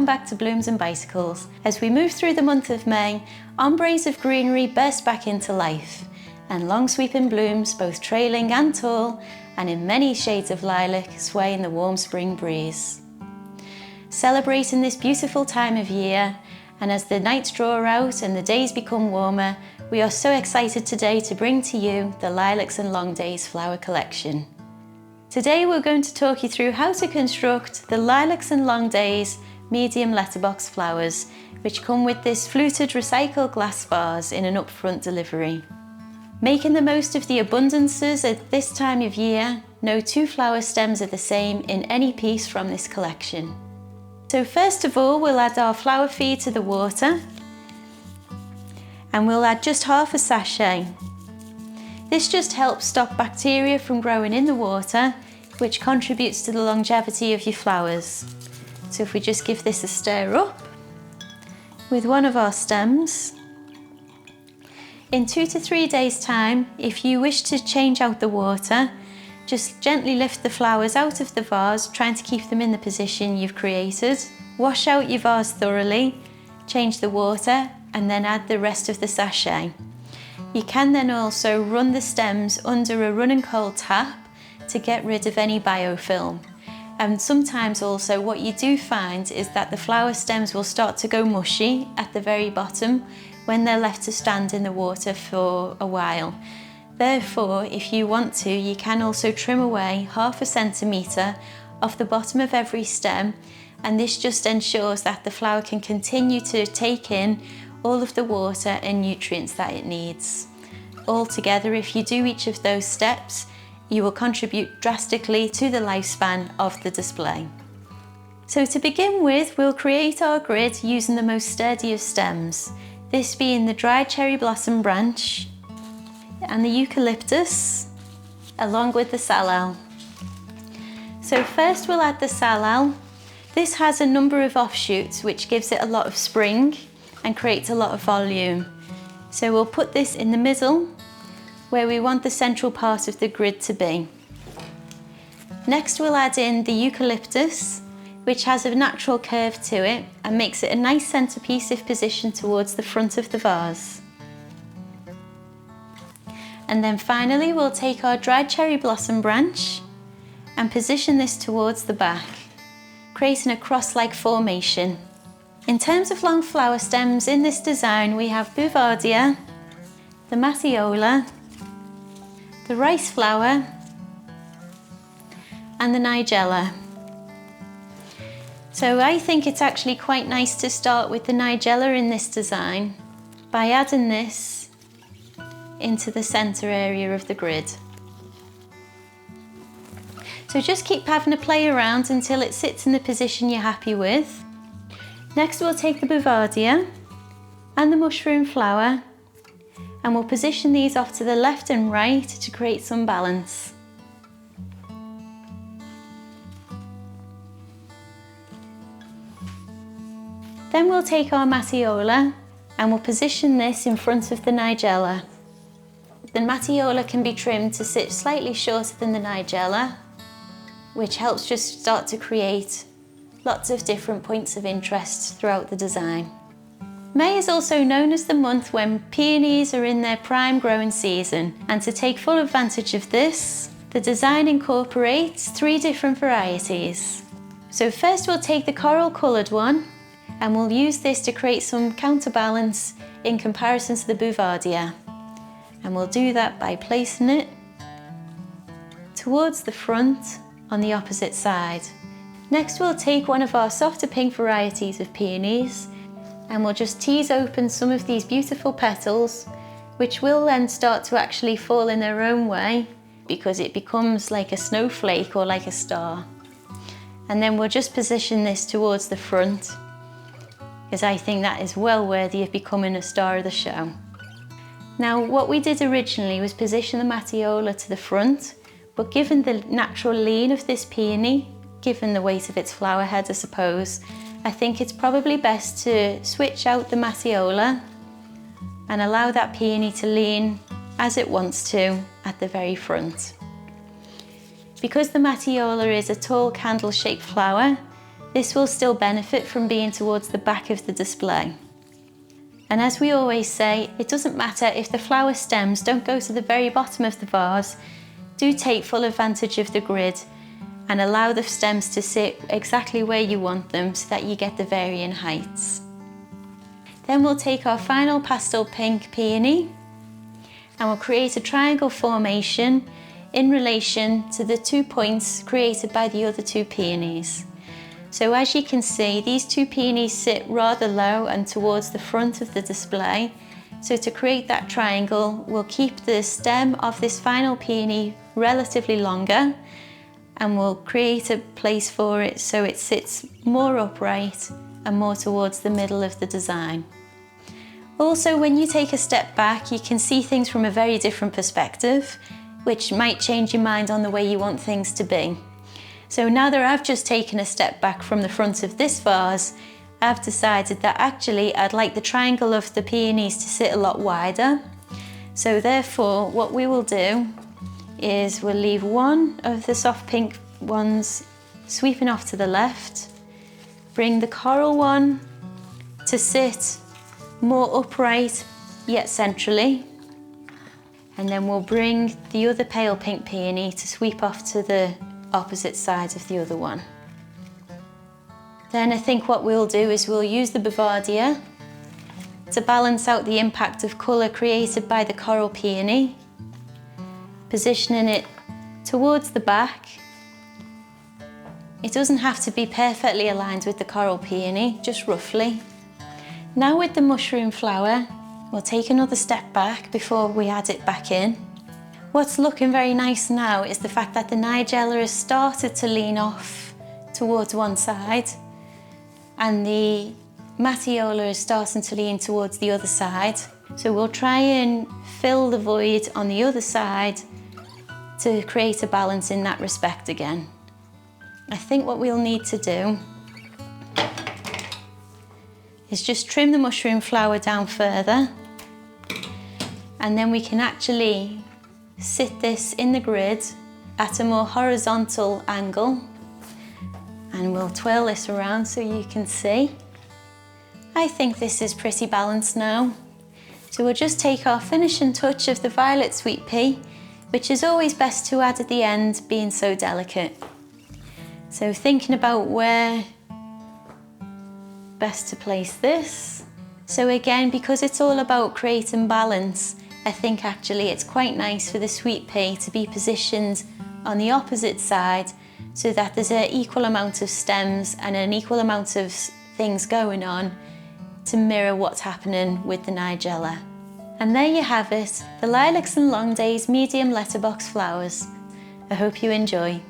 welcome back to Blooms and Bicycles. As we move through the month of May, ombres of greenery burst back into life, and long sweeping blooms, both trailing and tall, and in many shades of lilac, sway in the warm spring breeze. Celebrating this beautiful time of year, and as the nights draw out and the days become warmer, we are so excited today to bring to you the Lilacs and Long Days flower collection. Today we're going to talk you through how to construct the Lilacs and Long Days medium letterbox flowers, which come with this fluted recycled glass vase in an upfront delivery. Making the most of the abundances at this time of year, no two flower stems are the same in any piece from this collection. So first of all, we'll add our flower feed to the water, and we'll add just half a sachet. This just helps stop bacteria from growing in the water, which contributes to the longevity of your flowers. So if we just give this a stir up with one of our stems. In 2 to 3 days time, if you wish to change out the water, just gently lift the flowers out of the vase, trying to keep them in the position you've created. Wash out your vase thoroughly, change the water, and then add the rest of the sachet. You can then also run the stems under a running cold tap to get rid of any biofilm. And sometimes also what you do find is that the flower stems will start to go mushy at the very bottom when they're left to stand in the water for a while. Therefore, if you want to, you can also trim away 1/2 centimetre off the bottom of every stem, and this just ensures that the flower can continue to take in all of the water and nutrients that it needs. Altogether, if you do each of those steps, you will contribute drastically to the lifespan of the display. So to begin with, we'll create our grid using the most sturdy of stems, this being the dried cherry blossom branch and the eucalyptus, along with the salal. So first we'll add the salal. This has a number of offshoots, which gives it a lot of spring and creates a lot of volume. So we'll put this in the middle, where we want the central part of the grid to be. Next we'll add in the eucalyptus, which has a natural curve to it and makes it a nice centerpiece if positioned towards the front of the vase. And then finally we'll take our dried cherry blossom branch and position this towards the back, creating a cross-like formation. In terms of long flower stems in this design, we have Bouvardia, the Matthiola, the rice flower, and the Nigella. So I think it's actually quite nice to start with the Nigella in this design by adding this into the center area of the grid. So just keep having a play around until it sits in the position you're happy with. Next we'll take the Bouvardia and the mushroom flower, and we'll position these off to the left and right to create some balance. Then we'll take our Matthiola and we'll position this in front of the Nigella. The Matthiola can be trimmed to sit slightly shorter than the Nigella, which helps just start to create lots of different points of interest throughout the design. May is also known as the month when peonies are in their prime growing season, and to take full advantage of this, the design incorporates 3 different varieties. So first we'll take the coral coloured one, and we'll use this to create some counterbalance in comparison to the Bouvardia. And we'll do that by placing it towards the front on the opposite side. Next we'll take one of our softer pink varieties of peonies, and we'll just tease open some of these beautiful petals, which will then start to actually fall in their own way because it becomes like a snowflake or like a star. And then we'll just position this towards the front, because I think that is well worthy of becoming a star of the show. Now, what we did originally was position the Matthiola to the front, but given the natural lean of this peony, given the weight of its flower head, I suppose, I think it's probably best to switch out the Matthiola and allow that peony to lean as it wants to at the very front. Because the Matthiola is a tall candle-shaped flower, This will still benefit from being towards the back of the display. And as we always say, it doesn't matter if the flower stems don't go to the very bottom of the vase. Do take full advantage of the grid and allow the stems to sit exactly where you want them so that you get the varying heights. Then we'll take our final pastel pink peony and we'll create a triangle formation in relation to the 2 points created by the other 2 peonies. So as you can see, these 2 peonies sit rather low and towards the front of the display. So to create that triangle, we'll keep the stem of this final peony relatively longer and we'll create a place for it so it sits more upright and more towards the middle of the design. Also, when you take a step back, you can see things from a very different perspective, which might change your mind on the way you want things to be. So now that I've just taken a step back from the front of this vase, I've decided that actually I'd like the triangle of the peonies to sit a lot wider. So therefore, what we will do is we'll leave one of the soft pink ones sweeping off to the left, bring the coral one to sit more upright yet centrally, and then we'll bring the other pale pink peony to sweep off to the opposite side of the other one. Then I think what we'll do is we'll use the Bouvardia to balance out the impact of colour created by the coral peony, positioning it towards the back. It doesn't have to be perfectly aligned with the coral peony, just roughly. Now with the mushroom flower, we'll take another step back before we add it back in. What's looking very nice now is the fact that the Nigella has started to lean off towards one side and the Matthiola is starting to lean towards the other side. So we'll try and fill the void on the other side to create a balance in that respect again. I think what we'll need to do is just trim the mushroom flower down further, and then we can actually sit this in the grid at a more horizontal angle, and we'll twirl this around so you can see. I think this is pretty balanced now. So we'll just take our finishing touch of the violet sweet pea, which is always best to add at the end, being so delicate. So thinking about where best to place this. So again, because it's all about creating balance, I think actually it's quite nice for the sweet pea to be positioned on the opposite side so that there's an equal amount of stems and an equal amount of things going on to mirror what's happening with the Nigella. And there you have it, the Lilacs and Long Days medium letterbox flowers. I hope you enjoy.